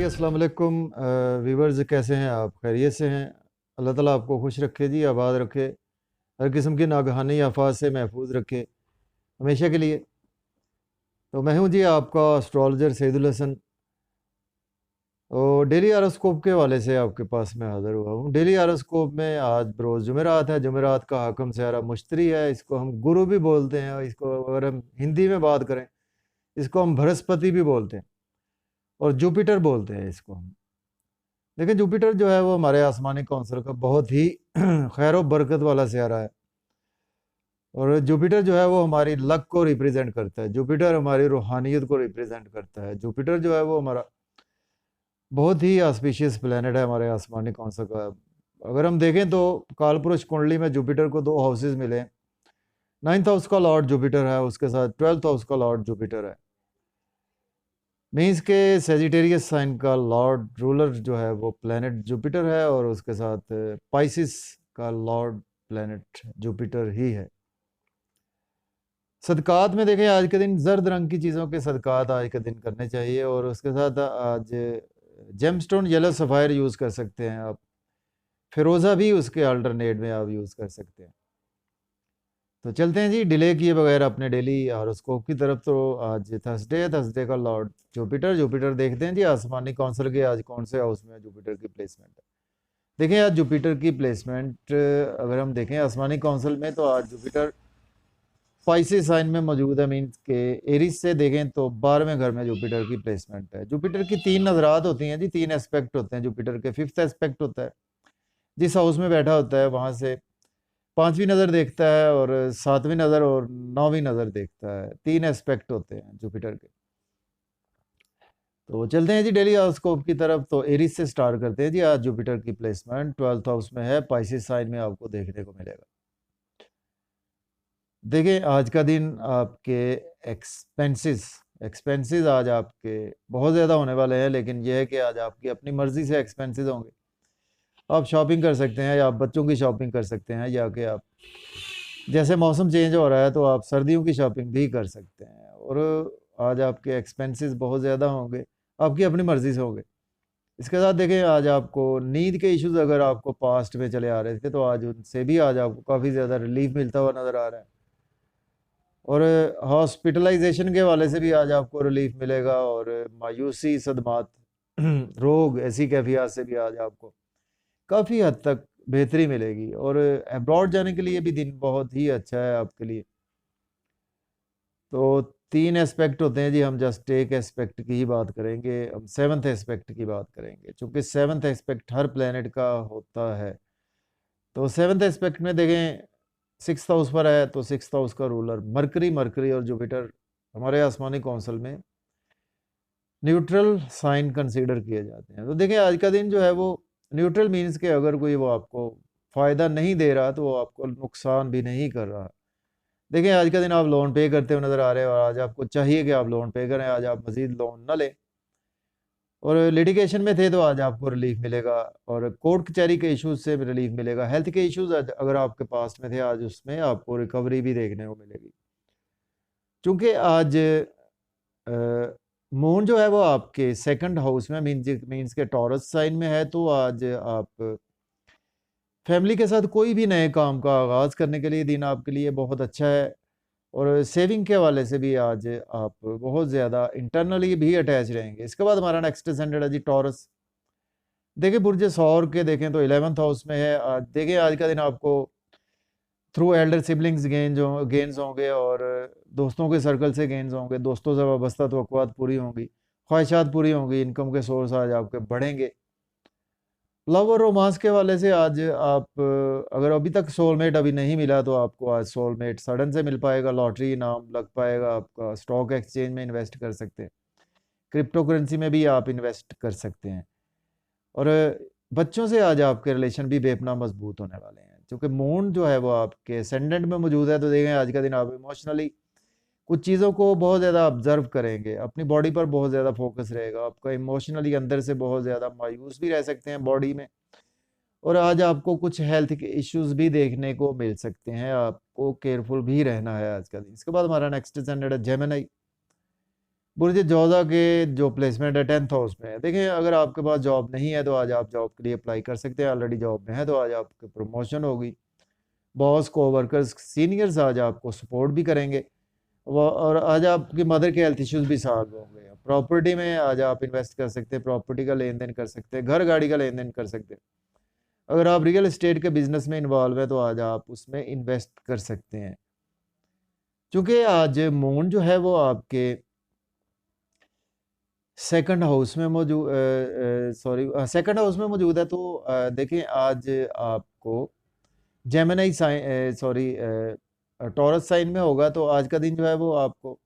जी अस्सलाम वालेकुम व्यूवर्स, कैसे हैं आप? खैरियत से हैं? अल्लाह ताला आपको खुश रखे जी, आबाद रखे, हर किस्म की नागहानी आफात से महफूज रखे हमेशा के लिए। तो मैं हूं जी आपका एस्ट्रोलॉजर सैदुल हसन, और डेली आरोस्कोप के हवाले से आपके पास मैं हाज़िर हुआ हूँ। डेली आरोस्कोप में आज बरोज़ जुमेरात है। जुमेरात का हाकम सियारा मुश्तरी है, इसको हम गुरु भी बोलते हैं, और इसको अगर हम हिंदी में बात करें, इसको हम बृहस्पति भी बोलते हैं और जुपिटर बोलते हैं इसको हम। लेकिन जुपिटर जो है वो हमारे आसमानी कौंसल का बहुत ही खैर बरकत वाला सियारा है, और जुपिटर जो है वो हमारी लक को रिप्रेजेंट करता है। जुपिटर हमारी रूहानियत को रिप्रेजेंट करता है। जुपिटर जो है वो हमारा बहुत ही ऑस्पिशियस प्लेनेट है हमारे आसमानी कौंसल का। अगर हम देखें तो कालपुरुष कुंडली में जुपिटर को 2 हाउसेज मिले हैं। 9th हाउस का लॉर्ड जुपिटर है, उसके साथ 12th हाउस का लॉर्ड जुपिटर है। मीन्स के सेजिटेरियस साइन का लॉर्ड रूलर जो है वो प्लेनेट जुपिटर है, और उसके साथ पाइसिस का लॉर्ड प्लेनेट जुपिटर ही है। सदकात में देखें, आज के दिन जर्द रंग की चीज़ों के सदकात आज के दिन करने चाहिए, और उसके साथ आज जेमस्टोन येलो सफ़ायर यूज़ कर सकते हैं आप। फिरोज़ा भी उसके अल्टरनेट में आप यूज़ कर सकते हैं। तो चलते हैं जी डिले किए बगैर अपने डेली हॉरोस्कोप की तरफ। तो आज थर्सडे है, थर्सडे का लॉर्ड जुपिटर। जुपिटर देखते हैं जी आसमानी कौंसल के आज कौन से हाउस में जुपिटर की प्लेसमेंट है। देखिए आज जुपिटर की प्लेसमेंट अगर हम देखें आसमानी कौंसल में, तो आज जुपिटर पाइसेस साइन में मौजूद है। मीन्स के एरिस से देखें तो 12वें घर में जुपिटर की प्लेसमेंट है। जुपिटर की 3 नजरात होती हैं जी, 3 एस्पेक्ट होते हैं जुपिटर के। 5th एस्पेक्ट होता है, जिस हाउस में बैठा होता है वहां से 5वीं नज़र देखता है, और 7वीं नज़र और 9वीं नज़र देखता है। 3 एस्पेक्ट होते हैं जुपिटर के। तो चलते हैं जी डेली हॉरोस्कोप की तरफ। तो एरिस से स्टार्ट करते हैं जी। आज जुपिटर की प्लेसमेंट 12th हाउस में है, पाइसेस साइन में आपको देखने को मिलेगा। देखिए आज का दिन आपके एक्सपेंसेस एक्सपेंसेस आज आपके बहुत ज़्यादा होने वाले हैं, लेकिन यह है कि आज आपकी अपनी मर्ज़ी से एक्सपेंसेस होंगे। आप शॉपिंग कर सकते हैं, या आप बच्चों की शॉपिंग कर सकते हैं, या कि आप जैसे मौसम चेंज हो रहा है तो आप सर्दियों की शॉपिंग भी कर सकते हैं। और आज आपके एक्सपेंसेस बहुत ज़्यादा होंगे, आपकी अपनी मर्ज़ी से होंगे। इसके साथ देखें आज आपको नींद के इश्यूज़ अगर आपको पास्ट में चले आ रहे थे, तो आज उनसे भी आज आपको काफ़ी ज़्यादा रिलीफ मिलता हुआ नज़र आ रहा है। और हॉस्पिटलाइजेशन के हवाले से भी आज आपको रिलीफ मिलेगा, और मायूसी, सदमात, रोग, ऐसी कैफियत से भी आज आपको काफ़ी हद तक बेहतरी मिलेगी। और अब्रॉड जाने के लिए भी दिन बहुत ही अच्छा है आपके लिए। तो 3 एस्पेक्ट होते हैं जी, हम जस्ट एक एस्पेक्ट की ही बात करेंगे। हम 7th एस्पेक्ट की बात करेंगे, चूँकि 7th एस्पेक्ट हर प्लेनेट का होता है। तो 7th एस्पेक्ट में देखें 6th हाउस पर है, तो 6th हाउस का रूलर मरकरी मरकरी और जुपिटर हमारे आसमानी कौंसल में न्यूट्रल साइन कंसीडर किए जाते हैं। तो देखिए आज का दिन जो है वो न्यूट्रल मीन्स के अगर कोई वो आपको फ़ायदा नहीं दे रहा, तो वो आपको नुकसान भी नहीं कर रहा। देखिए आज का दिन आप लोन पे करते हुए नज़र आ रहे हो, और आज आपको चाहिए कि आप लोन पे करें, आज आप मज़ीद लोन ना लें। और लिटिगेशन में थे तो आज आपको रिलीफ मिलेगा, और कोर्ट कचहरी के इश्यूज से भी रिलीफ मिलेगा। हेल्थ के इश्यूज अगर आपके पास में थे, आज उसमें आपको रिकवरी भी देखने को मिलेगी। चूँकि आज मून जो है वो आपके 2nd हाउस में मीन्स के टॉरस साइन में है, तो आज आप फैमिली के साथ कोई भी नए काम का आगाज़ करने के लिए दिन आपके लिए बहुत अच्छा है। और सेविंग के हवाले से भी आज आप बहुत ज़्यादा इंटरनली भी अटैच रहेंगे। इसके बाद हमारा नेक्स्ट असेंडेड है जी टॉरस। देखिए बुर्ज सौर के देखें तो 11th हाउस में है। आज देखिए आज का दिन आपको थ्रू एल्डर सिबलिंग्स गेन्स होंगे, और दोस्तों के सर्कल से गेन्स होंगे। दोस्तों से वाबस्ता तवक्कुआत पूरी होंगी, ख्वाहिशात पूरी होंगी, इनकम के सोर्स आज आपके बढ़ेंगे। लव और रोमांस के वाले से आज आप अगर अभी तक सोलमेट अभी नहीं मिला, तो आपको आज सोलमेट सडन से मिल पाएगा। लॉटरी इनाम लग पाएगा आपका। स्टॉक एक्सचेंज में इन्वेस्ट कर सकते हैं, क्रिप्टो करेंसी में भी आप इन्वेस्ट कर सकते हैं। और बच्चों से आज आपके रिलेशन भी बेपना मजबूत होने वाले हैं, क्योंकि मून जो है वो आपके असेंडेंट में मौजूद है। तो देखें आज का दिन आप इमोशनली कुछ चीज़ों को बहुत ज़्यादा ऑब्जर्व करेंगे, अपनी बॉडी पर बहुत ज़्यादा फोकस रहेगा आपका। इमोशनली अंदर से बहुत ज़्यादा मायूस भी रह सकते हैं बॉडी में, और आज आपको कुछ हेल्थ के इश्यूज भी देखने को मिल सकते हैं। आपको केयरफुल भी रहना है आज का दिन। इसके बाद हमारा नेक्स्ट स्टैंडर्ड है जेमिनी। बुर्ज जोधा के जो प्लेसमेंट है 10th हाउस में है। देखिए अगर आपके पास जॉब नहीं है तो आज आप जॉब के लिए अप्लाई कर सकते हैं, ऑलरेडी जॉब में है तो आज आपकी प्रमोशन होगी, बॉस को वर्कर्स सीनियर्स आज आपको सपोर्ट भी करेंगे, और आज आपकी मदर के हेल्थ इश्यूज भी सॉल्व होंगे। प्रॉपर्टी में आज आप इन्वेस्ट कर सकते हैं, प्रॉपर्टी का लेन देन कर सकते हैं, घर गाड़ी का लेन देन कर सकते हैं। अगर आप रियल एस्टेट के बिजनेस में इन्वॉल्व है तो आज आप उसमें इन्वेस्ट कर सकते हैं, क्योंकि आज मून जो है वो आपके सेकंड हाउस में मौजूद सेकंड हाउस में मौजूद है। तो देखें आज आपको जेमिनी साइन टॉरस साइन में होगा, तो आज का दिन जो है वो आपको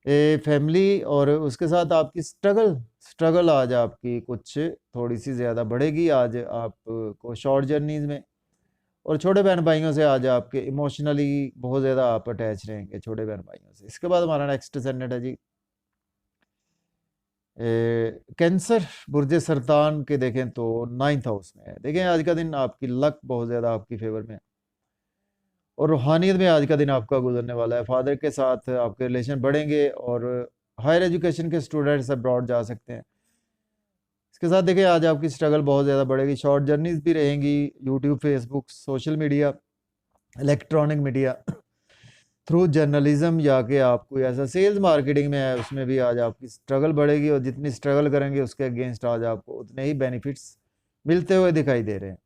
फैमिली और उसके साथ आपकी स्ट्रगल आज आपकी कुछ थोड़ी सी ज़्यादा बढ़ेगी आज आपको शॉर्ट जर्नीज में, और छोटे बहन भाइयों से आज आपके इमोशनली बहुत ज़्यादा आप अटैच रहेंगे छोटे बहन भाइयों से। इसके बाद हमारा नेक्स्ट सेनेट है जी कैंसर, बुर्ज सरतान के देखें तो 9th हाउस में है। देखें आज का दिन आपकी लक बहुत ज़्यादा आपकी फेवर में है, और रूहानियत में आज का दिन आपका गुजरने वाला है। फादर के साथ आपके रिलेशन बढ़ेंगे, और हायर एजुकेशन के स्टूडेंट्स अब्रॉड जा सकते हैं। इसके साथ देखिए आज आपकी स्ट्रगल बहुत ज़्यादा बढ़ेगी, शॉर्ट जर्नीज भी रहेंगी, YouTube, Facebook, social media, electronic media through journalism, या कि आप कोई ऐसा सेल्स मार्केटिंग में है उसमें भी आज आपकी स्ट्रगल बढ़ेगी, और जितनी स्ट्रगल करेंगे उसके अगेंस्ट आज आपको उतने ही बेनिफिट्स मिलते हुए दिखाई दे रहे हैं।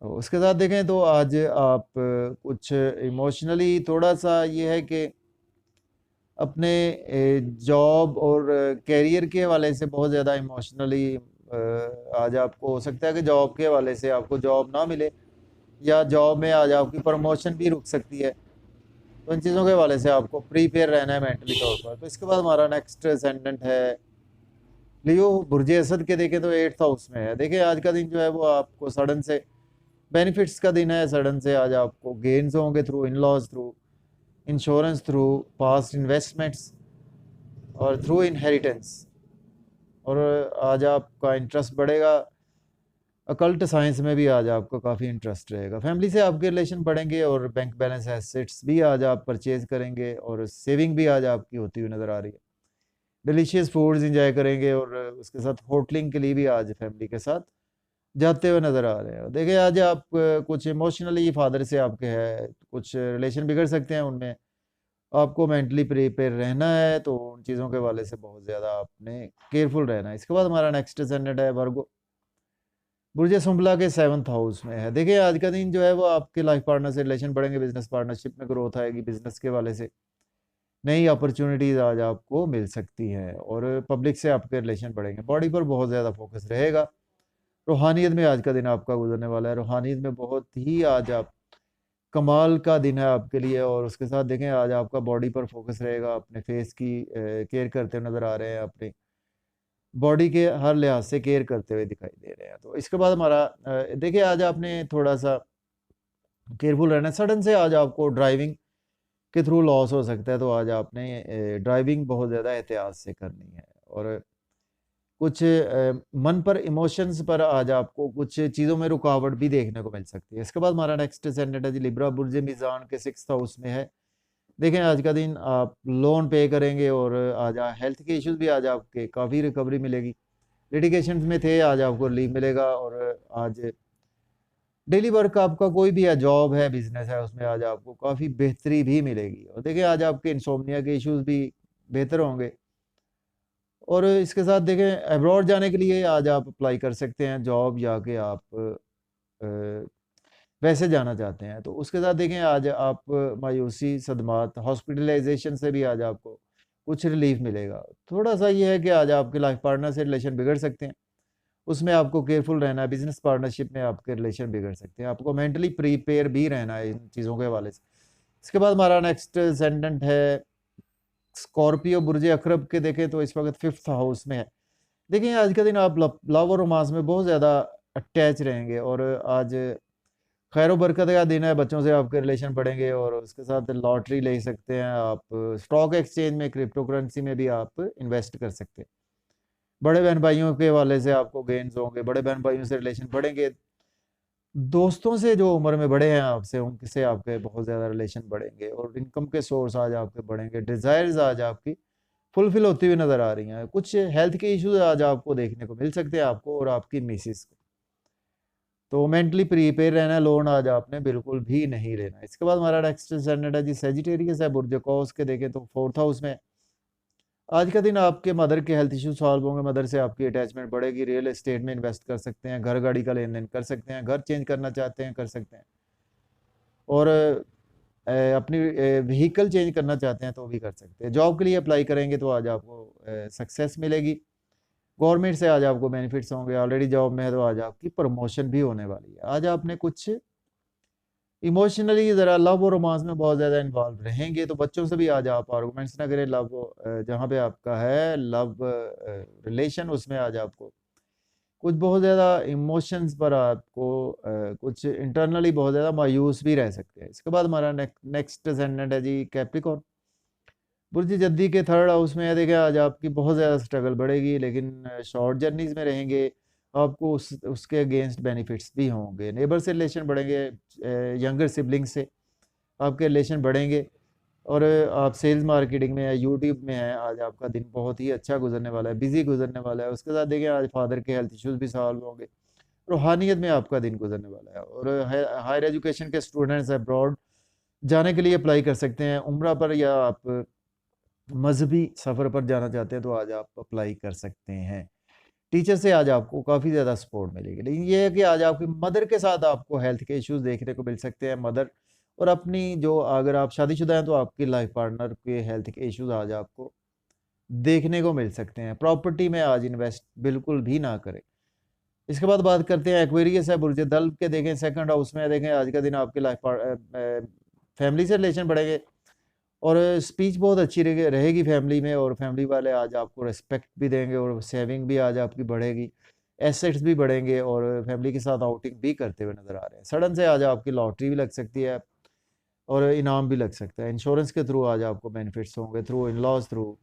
तो उसके साथ देखें तो आज आप कुछ इमोशनली थोड़ा सा ये है कि अपने जॉब और कैरियर के हवाले से बहुत ज़्यादा इमोशनली आज आपको हो सकता है कि जॉब के हवाले से आपको जॉब ना मिले, या जॉब में आज आपकी प्रमोशन भी रुक सकती है। तो इन चीज़ों के हवाले से आपको प्रीपेयर रहना है मेंटली तौर पर। तो इसके बाद हमारा नेक्स्ट सेंटेंट है लियो, बुर्ज असद के देखें तो 8th हाउस में है। देखिए आज का दिन जो है वो आपको सडन से बेनिफिट्स का दिन है, सडन से आज आपको गेन्स होंगे through in laws, through insurance, through past investments, और थ्रू इनहेरिटेंस, और आज आपका इंटरेस्ट बढ़ेगा। अकल्ट साइंस में भी आज आपको काफ़ी इंटरेस्ट रहेगा। फैमिली से आपके रिलेशन बढ़ेंगे, और बैंक बैलेंस एसेट्स भी आज आप परचेज करेंगे, और सेविंग भी आज आपकी होती हुई नज़र आ रही है। डिलीशियस फूड्स इंजॉय करेंगे, और उसके साथ होटलिंग के लिए भी आज फैमिली के साथ जाते हुए नज़र आ रहे हैं। देखिए आज आप कुछ इमोशनली फादर से आपके है कुछ रिलेशन बिगड़ सकते हैं, उनमें आपको मेंटली प्रिपेयर रहना है, तो उन चीज़ों के हवाले से बहुत ज़्यादा आपने केयरफुल रहना है। इसके बाद हमारा नेक्स्ट सेनेट है वर्गो, बुर्ज सुंबला के 7th हाउस में है। देखिए आज का दिन जो है वो आपके लाइफ पार्टनर से रिलेशन बढ़ेंगे, बिजनेस पार्टनरशिप में ग्रोथ आएगी, बिजनेस के वाले से नई अपॉर्चुनिटीज़ आज आपको मिल सकती हैं, और पब्लिक से आपके रिलेशन बढ़ेंगे। बॉडी पर बहुत ज़्यादा फोकस रहेगा। रूहानियत में आज का दिन आपका गुजरने वाला है, रूहानियत में बहुत ही आज आप कमाल का दिन है आपके लिए। और उसके साथ देखें आज आपका बॉडी पर फोकस रहेगा, अपने फेस की केयर करते हुए नज़र आ रहे हैं, अपनी बॉडी के हर लिहाज से केयर करते हुए दिखाई दे रहे हैं। तो इसके बाद हमारा देखिए आज आपने थोड़ा सा केयरफुल रहना है। सडन से आज आपको ड्राइविंग के थ्रू लॉस हो सकता है, तो आज आपने ड्राइविंग बहुत ज़्यादा एहतियात से करनी है, और कुछ मन पर इमोशंस पर आज आपको कुछ चीज़ों में रुकावट भी देखने को मिल सकती है। इसके बाद हमारा नेक्स्ट सेंटेंट है जी लिब्रा, बुर्ज मीज़ान के 6th हाउस में है। देखें आज का दिन आप लोन पे करेंगे, और आज हेल्थ के इश्यूज भी आज आपके काफ़ी रिकवरी मिलेगी। लिटिगेशन में थे, आज आपको रिलीफ मिलेगा, और आज डेली वर्क आपका कोई भी है, जॉब है, बिजनेस है, उसमें आज आपको काफ़ी बेहतरी भी मिलेगी। और देखिए आज आपके इंसोम्निया के इश्यूज भी बेहतर होंगे। और इसके साथ देखें अब्रॉड जाने के लिए आज आप अप्लाई कर सकते हैं जॉब, या कि आप वैसे जाना चाहते हैं। तो उसके साथ देखें आज आप मायूसी, सदमात, हॉस्पिटलाइजेशन से भी आज आपको कुछ रिलीफ मिलेगा। थोड़ा सा ये है कि आज आपके लाइफ पार्टनर से रिलेशन बिगड़ सकते हैं, उसमें आपको केयरफुल रहना है। बिजनेस पार्टनरशिप में आपके रिलेशन बिगड़ सकते हैं, आपको मेंटली प्रीपेयर भी रहना है इन चीज़ों के हवाले से। इसके बाद हमारा नेक्स्ट सेंटेंट है स्कॉर्पियो, बुर्ज अकरब के देखें तो इस वक्त 5th हाउस में है। देखिए आज का दिन आप लव और रोमांस में बहुत ज़्यादा अटैच रहेंगे, और आज खैर बरकत का दिन है, बच्चों से आपके रिलेशन बढ़ेंगे, और उसके साथ लॉटरी ले सकते हैं आप, स्टॉक एक्सचेंज में, क्रिप्टो करेंसी में भी आप इन्वेस्ट कर सकते हैं। बड़े बहन भाइयों के हवाले से आपको गेन्स होंगे, बड़े बहन भाइयों से रिलेशन बढ़ेंगे। दोस्तों से जो उम्र में बड़े हैं आपसे, उनसे आपके बहुत ज़्यादा रिलेशन बढ़ेंगे और इनकम के सोर्स आज आपके बढ़ेंगे। डिज़ायर्स आज आपकी फुलफिल होती हुई नज़र आ रही हैं। कुछ हेल्थ के इश्यूज आज आपको देखने को मिल सकते हैं, आपको और आपकी मिसेस को। तो मेंटली प्रिपेयर रहना है, लोन आज आपने बिल्कुल भी नहीं लेना। इसके बाद हमारा नेक्स्ट स्टैंडर्ड है जी सैजिटेरियस है, बुर्ज कौस के देखें तो 4th हाउस में। आज का दिन आपके मदर के हेल्थ इश्यू सॉल्व होंगे, मदर से आपकी अटैचमेंट बढ़ेगी। रियल एस्टेट में इन्वेस्ट कर सकते हैं, घर गाड़ी का लेन देन कर सकते हैं, घर चेंज करना चाहते हैं कर सकते हैं, और अपनी व्हीकल चेंज करना चाहते हैं तो भी कर सकते हैं। जॉब के लिए अप्लाई करेंगे तो आज आपको सक्सेस मिलेगी। गवर्नमेंट से आज आपको बेनिफिट्स होंगे। ऑलरेडी जॉब में है तो आज आपकी प्रमोशन भी होने वाली है। आज आपने कुछ इमोशनली ज़रा लव और रोमांस में बहुत ज़्यादा इन्वॉल्व रहेंगे, तो बच्चों से भी आज आप आर्गूमेंट्स ना करें। लव जहाँ पे आपका है लव रिलेशन, उसमें आज आपको कुछ बहुत ज़्यादा इमोशंस पर आपको कुछ इंटरनली बहुत ज़्यादा मायूस भी रह सकते हैं। इसके बाद हमारा नेक्स्ट असेंडेंट है जी कैप्रिकॉर्न, बुर्ज जद्दी के 3rd हाउस में है। देखिए आज आपकी बहुत ज़्यादा स्ट्रगल बढ़ेगी, लेकिन शॉर्ट जर्नीज में रहेंगे। आपको उसके अगेंस्ट बेनिफिट्स भी होंगे। नेबर से रिलेशन बढ़ेंगे, यंगर सिबलिंग से आपके रिलेशन बढ़ेंगे, और आप सेल्स मार्केटिंग में है, यूट्यूब में है। आज आपका दिन बहुत ही अच्छा गुजरने वाला है, बिजी गुजरने वाला है। उसके साथ देखिए आज फादर के हेल्थ इश्यूज भी सॉल्व होंगे, रूहानियत में आपका दिन गुजरने वाला है। और हायर एजुकेशन के स्टूडेंट्स अब्रॉड जाने के लिए अप्लाई कर सकते हैं, उम्रा पर, या आप मजहबी सफ़र पर जाना चाहते हैं तो आज आप अप्लाई कर सकते हैं। टीचर से आज आपको काफ़ी ज़्यादा सपोर्ट मिलेगी। लेकिन ये है कि आज आपकी मदर के साथ आपको हेल्थ के इश्यूज देखने को मिल सकते हैं। मदर और अपनी जो, अगर आप शादीशुदा हैं तो आपकी लाइफ पार्टनर के हेल्थ के इश्यूज आज आपको देखने को मिल सकते हैं। प्रॉपर्टी में आज इन्वेस्ट बिल्कुल भी ना करें। इसके बाद बात करते हैं एक्वेरियस है, बुर्ज दल्व के देखें 2nd हाउस में। देखें आज का दिन आपके फैमिली से रिलेशन बढ़ेंगे, और स्पीच बहुत अच्छी रहेगी फैमिली में, और फैमिली वाले आज आपको रिस्पेक्ट भी देंगे, और सेविंग भी आज आपकी बढ़ेगी, एसेट्स भी बढ़ेंगे, और फैमिली के साथ आउटिंग भी करते हुए नज़र आ रहे हैं। सडन से आज आपकी लॉटरी भी लग सकती है और इनाम भी लग सकता है। इंश्योरेंस के थ्रू आज आपको बेनिफिट्स होंगे, through in laws, through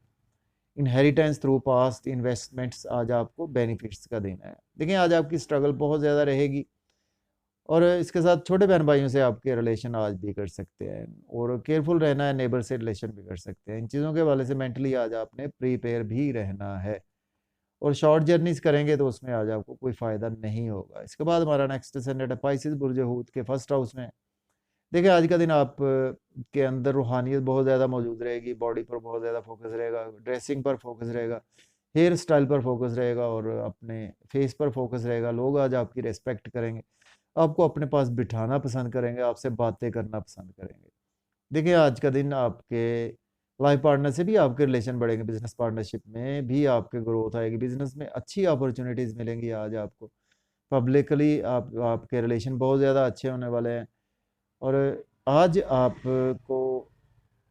inheritance, through past investments आज आपको बेनिफिट्स का देना है। देखिए आज आपकी स्ट्रगल बहुत ज़्यादा रहेगी, और इसके साथ छोटे बहन भाइयों से आपके रिलेशन आज बिगड़ सकते हैं, और केयरफुल रहना है, नेबर से रिलेशन बिगड़ सकते हैं। इन चीज़ों के हवाले से मेंटली आज आपने प्रीपेयर भी रहना है, और शॉर्ट जर्नीज करेंगे तो उसमें आज आपको कोई फ़ायदा नहीं होगा। इसके बाद हमारा नेक्स्ट असेंडेंट है पाइसेस, बुर्ज हूत के 1st हाउस में। देखिए आज का दिन आप के अंदर रूहानियत बहुत ज़्यादा मौजूद रहेगी, बॉडी पर बहुत ज़्यादा फोकस रहेगा, ड्रेसिंग पर फोकस रहेगा, हेयर स्टाइल पर फोकस रहेगा, और अपने फेस पर फोकस रहेगा। लोग आज आपकी रिस्पेक्ट करेंगे, आपको अपने पास बिठाना पसंद करेंगे, आपसे बातें करना पसंद करेंगे। देखिए आज का दिन आपके लाइफ पार्टनर से भी आपके रिलेशन बढ़ेंगे, बिजनेस पार्टनरशिप में भी आपके ग्रोथ आएगी, बिजनेस में अच्छी अपॉर्चुनिटीज़ मिलेंगी आज आपको। पब्लिकली आपके रिलेशन बहुत ज़्यादा अच्छे होने वाले हैं, और आज आपको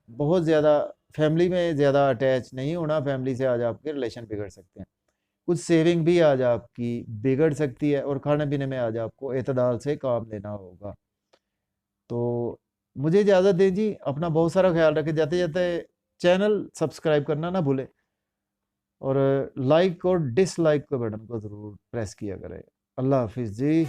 बहुत ज़्यादा फैमिली में ज़्यादा अटैच नहीं होना। फैमिली से आज आपके रिलेशन बिगड़ सकते हैं, कुछ सेविंग भी आज आपकी बिगड़ सकती है, और खाने पीने में आज आपको एतदाल से काम लेना होगा। तो मुझे इजाज़त दें जी, अपना बहुत सारा ख्याल रखें। जाते जाते चैनल सब्सक्राइब करना ना भूलें, और लाइक और डिसलाइक के बटन को ज़रूर प्रेस किया करें। अल्लाह हाफिज़ जी।